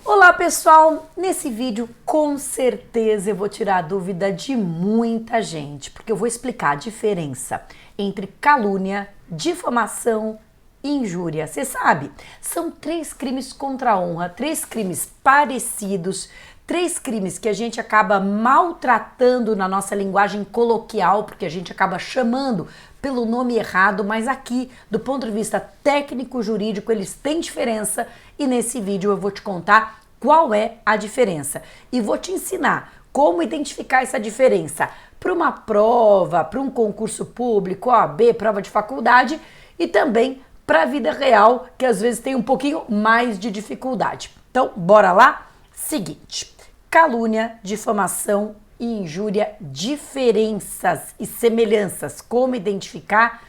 Olá pessoal, nesse vídeo com certeza eu vou tirar a dúvida de muita gente, porque eu vou explicar a diferença entre calúnia, difamação e injúria. Você sabe, são três crimes contra a honra, três crimes parecidos, três crimes que a gente acaba maltratando na nossa linguagem coloquial, porque a gente acaba chamando pelo nome errado, mas aqui, do ponto de vista técnico-jurídico, eles têm diferença e nesse vídeo eu vou te contar qual é a diferença e vou te ensinar como identificar essa diferença para uma prova, para um concurso público, OAB, prova de faculdade e também para a vida real, que às vezes tem um pouquinho mais de dificuldade. Então, bora lá? Seguinte, calúnia, difamação e injúria, diferenças e semelhanças, como identificar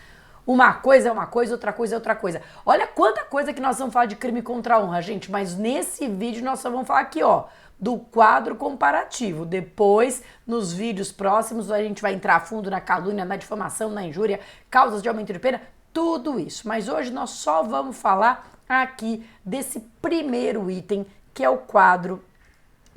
uma coisa é uma coisa, outra coisa é outra coisa. Olha quanta coisa que nós vamos falar de crime contra a honra, gente, mas nesse vídeo nós só vamos falar aqui, ó, do quadro comparativo. Depois, nos vídeos próximos, a gente vai entrar a fundo na calúnia, na difamação, na injúria, causas de aumento de pena, tudo isso. Mas hoje nós só vamos falar aqui desse primeiro item, que é o quadro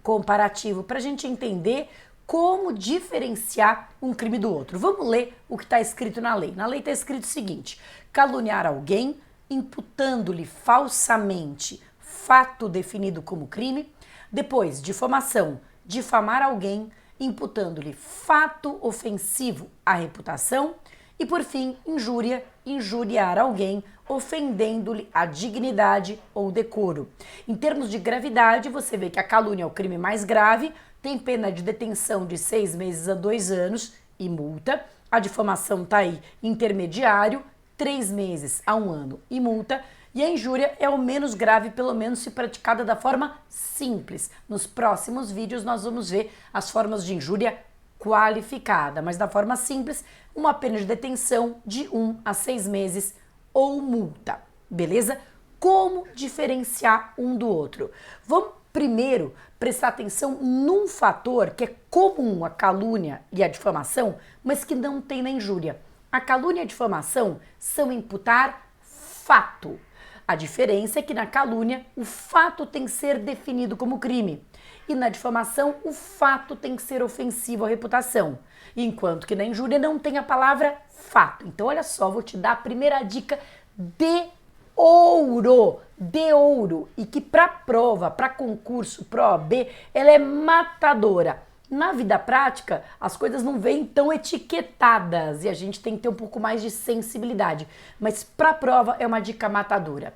comparativo, para a gente entender como diferenciar um crime do outro. Vamos ler o que está escrito na lei. Na lei está escrito o seguinte: caluniar alguém imputando-lhe falsamente fato definido como crime. Depois, difamação, difamar alguém imputando-lhe fato ofensivo à reputação. E por fim, injúria, injuriar alguém ofendendo-lhe a dignidade ou decoro. Em termos de gravidade, você vê que a calúnia é o crime mais grave, tem pena de detenção de 6 meses a 2 anos e multa. A difamação está aí, intermediário, 3 meses a 1 ano e multa. E a injúria é o menos grave, pelo menos se praticada da forma simples. Nos próximos vídeos nós vamos ver as formas de injúria qualificada, mas da forma simples, uma pena de detenção de 1 a 6 meses ou multa, beleza? Como diferenciar um do outro? Vamos primeiro prestar atenção num fator que é comum à calúnia e à difamação, mas que não tem na injúria. A calúnia e a difamação são imputar fato. A diferença é que na calúnia o fato tem que ser definido como crime e na difamação o fato tem que ser ofensivo à reputação, enquanto que na injúria não tem a palavra fato. Então olha só, vou te dar a primeira dica de ouro, e que para prova, para concurso, para OAB, ela é matadora. Na vida prática, as coisas não vêm tão etiquetadas e a gente tem que ter um pouco mais de sensibilidade, mas para prova é uma dica matadora.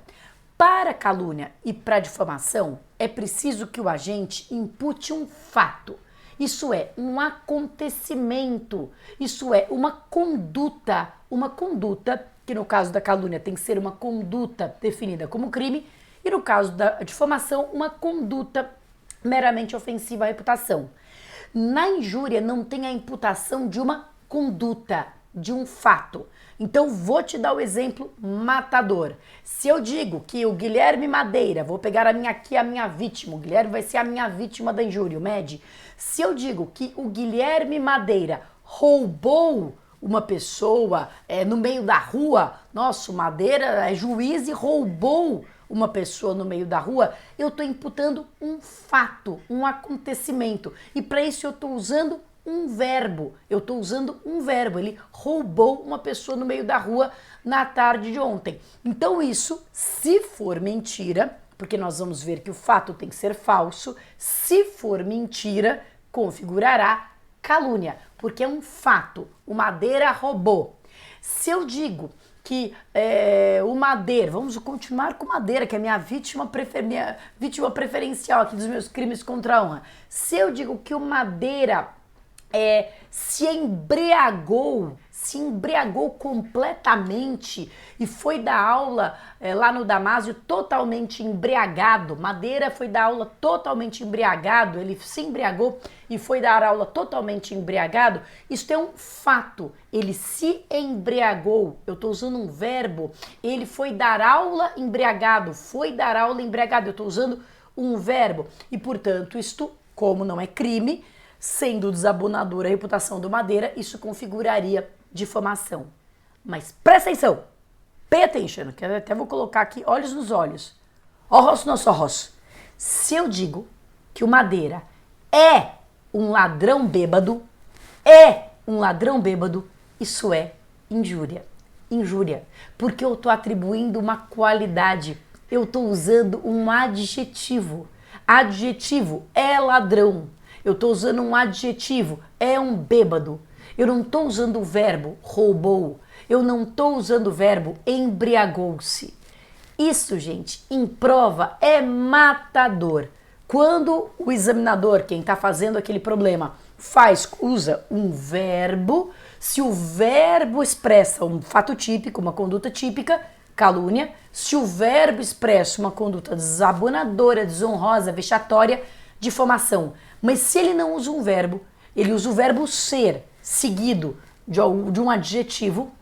Para calúnia e para difamação, é preciso que o agente impute um fato. Isso é um acontecimento, isso é uma conduta que no caso da calúnia tem que ser uma conduta definida como crime e no caso da difamação uma conduta meramente ofensiva à reputação. Na injúria não tem a imputação de uma conduta, de um fato. Então vou te dar o exemplo matador. Se eu digo que o Guilherme Madeira, vou pegar a minha vítima, o Guilherme vai ser a minha vítima da injúria, o MED. Se eu digo que o Guilherme Madeira roubou uma pessoa no meio da rua, nossa, o Madeira é juiz e roubou uma pessoa no meio da rua, eu estou imputando um fato, um acontecimento. E para isso eu estou usando um verbo. Ele roubou uma pessoa no meio da rua na tarde de ontem. Então isso, se for mentira, porque nós vamos ver que o fato tem que ser falso, se for mentira, configurará calúnia, porque é um fato. O Madeira roubou. Se eu digo que o Madeira, vamos continuar com o Madeira, que é minha vítima preferencial aqui dos meus crimes contra a honra. Se eu digo que o Madeira se embriagou completamente e foi dar aula lá no Damásio totalmente embriagado. Madeira foi dar aula totalmente embriagado, ele se embriagou e foi dar aula totalmente embriagado. Isso é um fato, ele se embriagou, eu estou usando um verbo, ele foi dar aula embriagado, eu estou usando um verbo e portanto isto, como não é crime, sendo desabonadora a reputação do Madeira, isso configuraria difamação. Mas presta atenção, pay attention, que eu até vou colocar aqui olhos nos olhos, ojos nos ojos. Se eu digo que o Madeira é um ladrão bêbado, isso é injúria. Injúria, porque eu estou atribuindo uma qualidade, eu estou usando um adjetivo. Adjetivo é ladrão, eu estou usando um adjetivo, é um bêbado. Eu não estou usando o verbo roubou, eu não estou usando o verbo embriagou-se. Isso, gente, em prova é matador. Quando o examinador, quem está fazendo aquele problema, usa um verbo, se o verbo expressa um fato típico, uma conduta típica, calúnia. Se o verbo expressa uma conduta desabonadora, desonrosa, vexatória, difamação. Mas se ele não usa um verbo, ele usa o verbo ser, seguido de um adjetivo,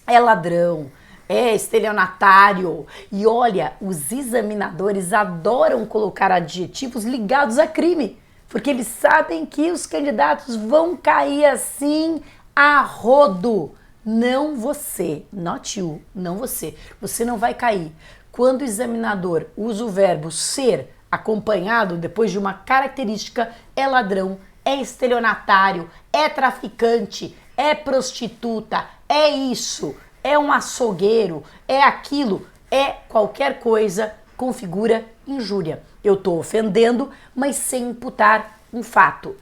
é ladrão, é estelionatário. E olha, os examinadores adoram colocar adjetivos ligados a crime, porque eles sabem que os candidatos vão cair assim a rodo. Não você, not you, não você. Você não vai cair. Quando o examinador usa o verbo ser acompanhado depois de uma característica, é ladrão, é estelionatário, é traficante, é prostituta, é isso, é um açougueiro, é aquilo, é qualquer coisa, configura injúria. Eu estou ofendendo, mas sem imputar um fato.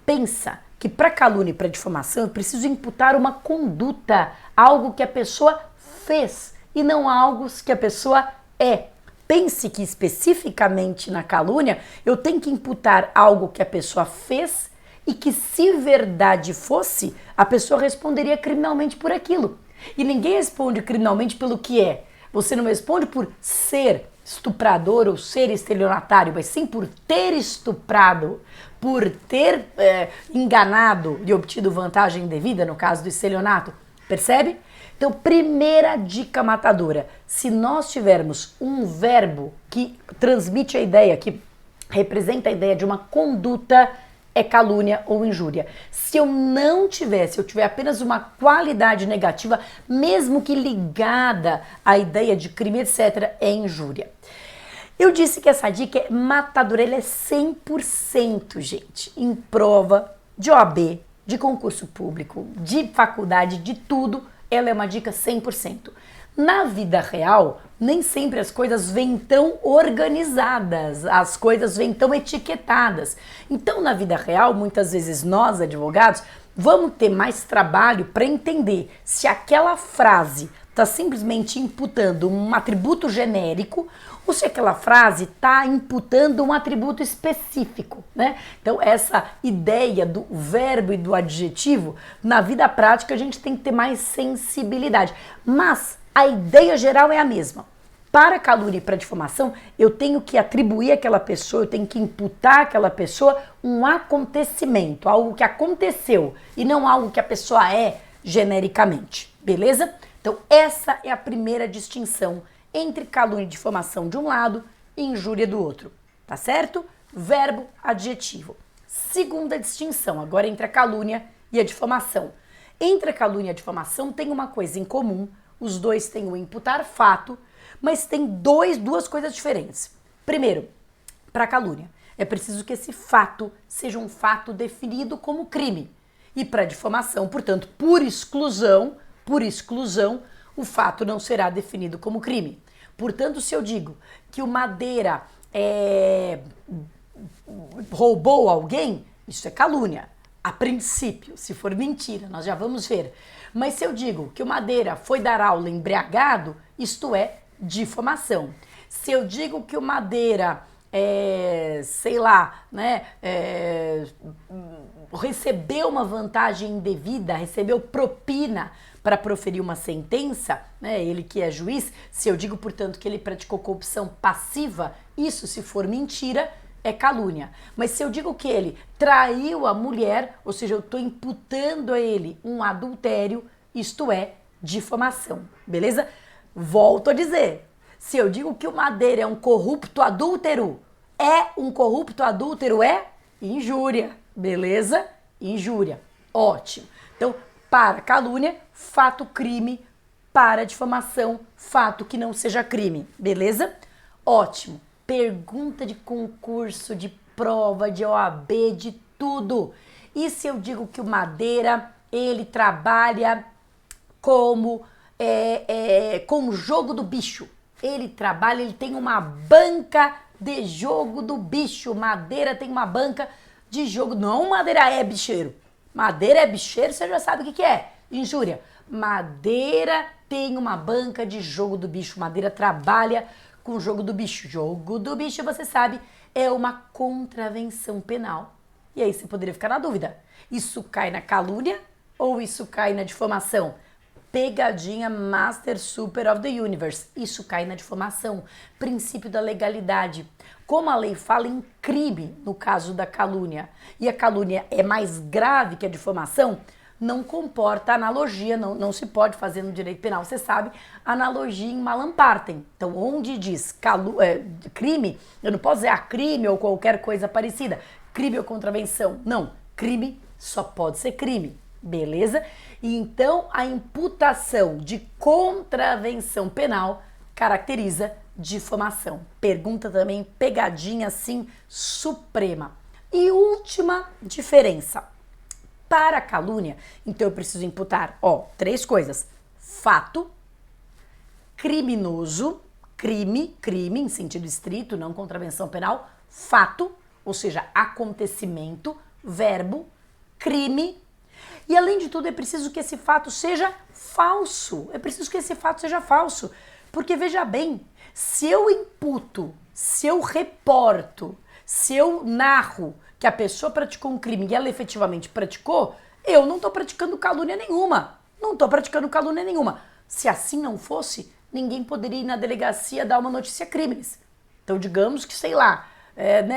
Pensa que para calúnia e para difamação eu preciso imputar uma conduta, algo que a pessoa fez e não algo que a pessoa é. Pense que especificamente na calúnia eu tenho que imputar algo que a pessoa fez e que, se verdade fosse, a pessoa responderia criminalmente por aquilo. E ninguém responde criminalmente pelo que é. Você não responde por ser estuprador ou ser estelionatário, mas sim por ter estuprado, por ter enganado e obtido vantagem indevida, no caso do estelionato. Percebe? Então, primeira dica matadora: se nós tivermos um verbo que transmite a ideia, que representa a ideia de uma conduta, é calúnia ou injúria. Se eu não tiver, se eu tiver apenas uma qualidade negativa, mesmo que ligada à ideia de crime, etc., é injúria. Eu disse que essa dica é matadora, ela é 100%, gente, em prova de OAB, de concurso público, de faculdade, de tudo, ela é uma dica 100%. Na vida real, nem sempre as coisas vêm tão organizadas, as coisas vêm tão etiquetadas. Então, na vida real, muitas vezes nós, advogados, vamos ter mais trabalho para entender se aquela frase está simplesmente imputando um atributo genérico ou se aquela frase está imputando um atributo específico, né? Então, essa ideia do verbo e do adjetivo, na vida prática a gente tem que ter mais sensibilidade. Mas a ideia geral é a mesma. Para calúnia e para difamação, eu tenho que atribuir àquela pessoa, eu tenho que imputar àquela pessoa um acontecimento, algo que aconteceu e não algo que a pessoa é genericamente, beleza? Então essa é a primeira distinção entre calúnia e difamação de um lado e injúria do outro, tá certo? Verbo, adjetivo. Segunda distinção, agora entre a calúnia e a difamação. Entre a calúnia e a difamação tem uma coisa em comum, os dois têm o imputar fato, mas tem duas coisas diferentes. Primeiro, para calúnia, é preciso que esse fato seja um fato definido como crime. E para difamação, portanto, por exclusão, o fato não será definido como crime. Portanto, se eu digo que o Madeira roubou alguém, isso é calúnia. A princípio, se for mentira, nós já vamos ver. Mas se eu digo que o Madeira foi dar aula embriagado, isto é difamação. Se eu digo que o Madeira, recebeu uma vantagem indevida, recebeu propina para proferir uma sentença, né, ele que é juiz, se eu digo, portanto, que ele praticou corrupção passiva, isso, se for mentira, é calúnia. Mas se eu digo que ele traiu a mulher, ou seja, eu estou imputando a ele um adultério, isto é difamação, beleza? Volto a dizer, se eu digo que o Madeira é um corrupto adúltero, é injúria, beleza? Injúria, ótimo. Então, para calúnia, fato crime, para difamação, fato que não seja crime, beleza? Ótimo. pergunta de concurso, de prova, de OAB, de tudo. E se eu digo que o Madeira, ele trabalha como jogo do bicho? Ele trabalha, ele tem uma banca de jogo do bicho. Madeira tem uma banca de jogo. Não, Madeira é bicheiro. Madeira é bicheiro, você já sabe o que é. Injúria. Madeira tem uma banca de jogo do bicho. Madeira trabalha com o jogo do bicho. Jogo do bicho, você sabe, é uma contravenção penal. E aí você poderia ficar na dúvida. Isso cai na calúnia ou isso cai na difamação? Pegadinha Master Super of the Universe. Isso cai na difamação. Princípio da legalidade. Como a lei fala em crime no caso da calúnia, e a calúnia é mais grave que a difamação, não comporta analogia, não se pode fazer no direito penal. Você sabe, analogia em malam partem. Então, onde diz crime, eu não posso dizer crime ou qualquer coisa parecida. Crime ou contravenção. Não, crime só pode ser crime. Beleza? E então a imputação de contravenção penal caracteriza difamação. Pergunta também, pegadinha assim, suprema. E última diferença. Para a calúnia, então eu preciso imputar, 3 coisas. Fato, criminoso, crime em sentido estrito, não contravenção penal. Fato, ou seja, acontecimento, verbo, crime. E além de tudo, é preciso que esse fato seja falso. É preciso que esse fato seja falso. Porque veja bem, se eu imputo, se eu reporto, se eu narro que a pessoa praticou um crime e ela efetivamente praticou, eu não estou praticando calúnia nenhuma. Não estou praticando calúnia nenhuma. Se assim não fosse, ninguém poderia ir na delegacia dar uma notícia crimes. Então, digamos que, sei lá,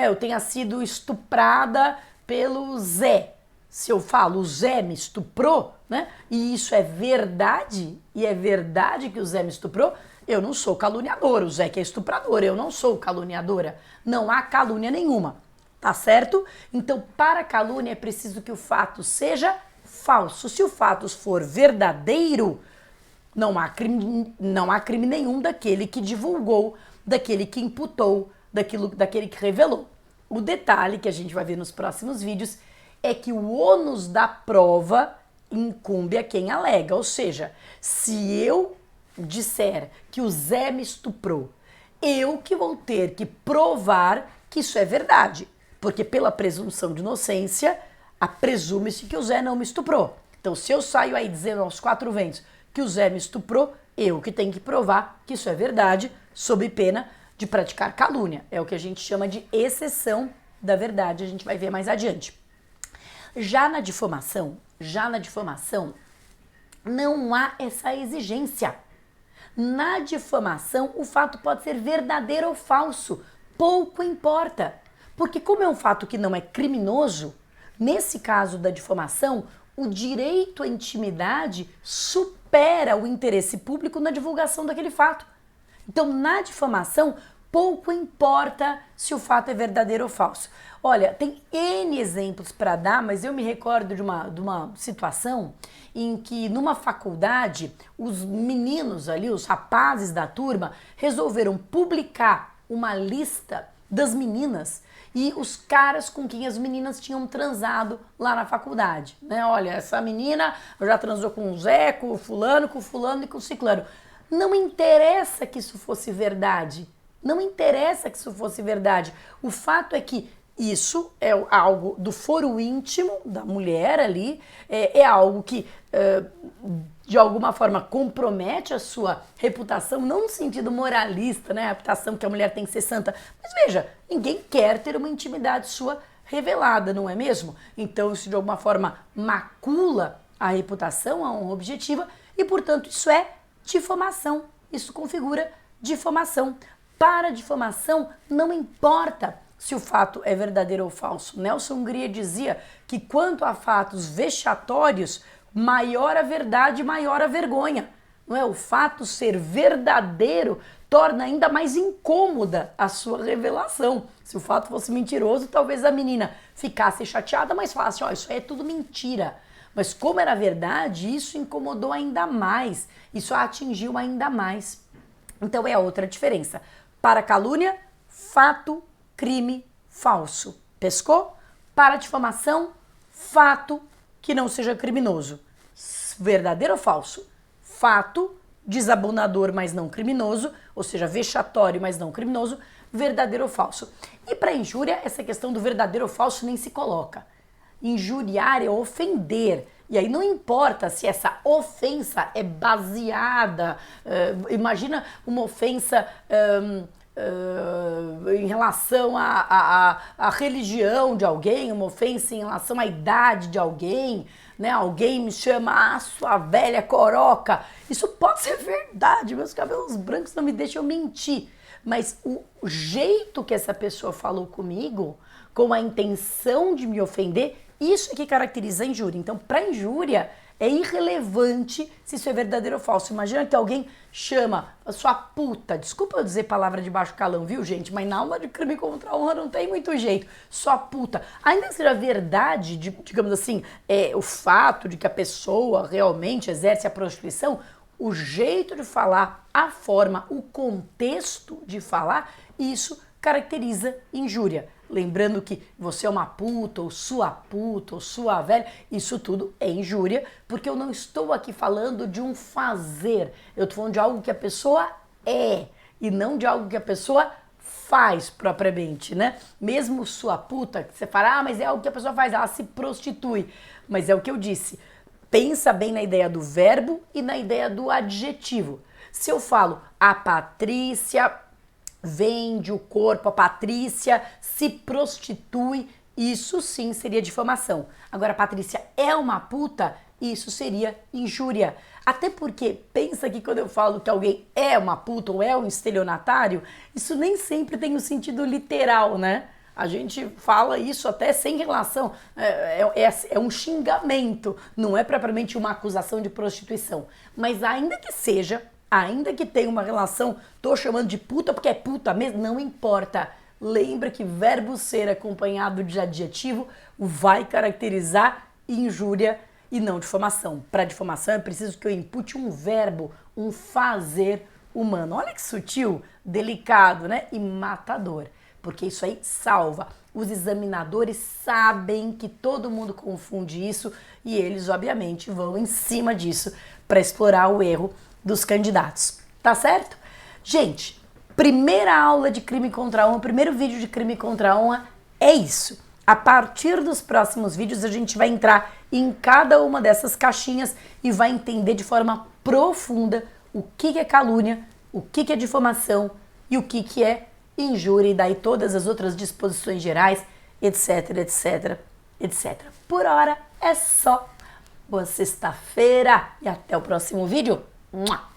eu tenha sido estuprada pelo Zé. Se eu falo, o Zé me estuprou, né? E isso é verdade, e é verdade que o Zé me estuprou, eu não sou caluniadora. O Zé que é estuprador, eu não sou caluniadora. Não há calúnia nenhuma, tá certo? Então, para a calúnia é preciso que o fato seja falso. Se o fato for verdadeiro, não há crime nenhum daquele que divulgou, daquele que imputou, daquele que revelou. O detalhe que a gente vai ver nos próximos vídeos é que o ônus da prova incumbe a quem alega. Ou seja, se eu disser que o Zé me estuprou, eu que vou ter que provar que isso é verdade. Porque pela presunção de inocência, presume-se que o Zé não me estuprou. Então, se eu saio aí dizendo aos 4 ventos que o Zé me estuprou, eu que tenho que provar que isso é verdade, sob pena de praticar calúnia. É o que a gente chama de exceção da verdade, a gente vai ver mais adiante. Já na difamação, não há essa exigência. Na difamação, o fato pode ser verdadeiro ou falso, pouco importa. Porque como é um fato que não é criminoso, nesse caso da difamação, o direito à intimidade supera o interesse público na divulgação daquele fato. Então, na difamação, pouco importa se o fato é verdadeiro ou falso. Olha, tem N exemplos para dar, mas eu me recordo de uma situação em que numa faculdade os meninos ali, os rapazes da turma, resolveram publicar uma lista das meninas e os caras com quem as meninas tinham transado lá na faculdade, né? Olha, essa menina já transou com o Zé, com o fulano e com o ciclano. Não interessa que isso fosse verdade. Não interessa que isso fosse verdade. O fato é que isso é algo do foro íntimo da mulher ali, é algo que de alguma forma compromete a sua reputação, não no sentido moralista, né? A reputação que a mulher tem que ser santa. Mas veja, ninguém quer ter uma intimidade sua revelada, não é mesmo? Então isso de alguma forma macula a reputação, a honra objetiva e, portanto, isso é difamação. Isso configura difamação. Para a difamação, não importa se o fato é verdadeiro ou falso. Nelson Hungria dizia que quanto a fatos vexatórios, maior a verdade, maior a vergonha. Não é? O fato ser verdadeiro torna ainda mais incômoda a sua revelação. Se o fato fosse mentiroso, talvez a menina ficasse chateada, mas falasse, isso é tudo mentira. Mas como era verdade, isso incomodou ainda mais, isso a atingiu ainda mais. Então é a outra diferença. Para a calúnia, fato, crime, falso. Pescou? Para difamação, fato que não seja criminoso. Verdadeiro ou falso? Fato, desabonador, mas não criminoso, ou seja, vexatório, mas não criminoso, verdadeiro ou falso. E para injúria, essa questão do verdadeiro ou falso nem se coloca. Injuriar é ofender. E aí não importa se essa ofensa é baseada, imagina uma ofensa em relação à religião de alguém, uma ofensa em relação à idade de alguém, né? Alguém me chama, sua velha coroca. Isso pode ser verdade, meus cabelos brancos não me deixam mentir. Mas o jeito que essa pessoa falou comigo, com a intenção de me ofender, isso é que caracteriza a injúria. Então, para injúria, é irrelevante se isso é verdadeiro ou falso. Imagina que alguém chama a sua puta, desculpa eu dizer palavra de baixo calão, viu, gente? Mas na aula de crime contra a honra não tem muito jeito. Sua puta. Ainda que seja verdade, digamos assim, o fato de que a pessoa realmente exerce a prostituição, o jeito de falar, a forma, o contexto de falar, isso caracteriza injúria. Lembrando que você é uma puta, ou sua velha, isso tudo é injúria, porque eu não estou aqui falando de um fazer, eu estou falando de algo que a pessoa é, e não de algo que a pessoa faz propriamente, né? Mesmo sua puta, que você fala, mas é algo que a pessoa faz, ela se prostitui, mas é o que eu disse, pensa bem na ideia do verbo e na ideia do adjetivo. Se eu falo, a Patrícia vende o corpo, a Patrícia se prostitui, isso sim seria difamação. Agora, a Patrícia é uma puta, isso seria injúria. Até porque, pensa que quando eu falo que alguém é uma puta ou é um estelionatário, isso nem sempre tem um sentido literal, né? A gente fala isso até sem relação, é um xingamento, não é propriamente uma acusação de prostituição. Mas ainda que seja, ainda que tenha uma relação, tô chamando de puta porque é puta mesmo, não importa. Lembra que verbo ser acompanhado de adjetivo vai caracterizar injúria e não difamação. Para difamação é preciso que eu impute um verbo, um fazer humano. Olha que sutil, delicado, né? E matador. Porque isso aí salva. Os examinadores sabem que todo mundo confunde isso e eles, obviamente, vão em cima disso para explorar o erro dos candidatos. Tá certo? Gente, primeira aula de crime contra a honra, primeiro vídeo de crime contra a honra é isso. A partir dos próximos vídeos a gente vai entrar em cada uma dessas caixinhas e vai entender de forma profunda o que é calúnia, o que é difamação e o que é injúria e daí todas as outras disposições gerais, etc, etc, etc. Por hora é só. Boa sexta-feira e até o próximo vídeo. Mua!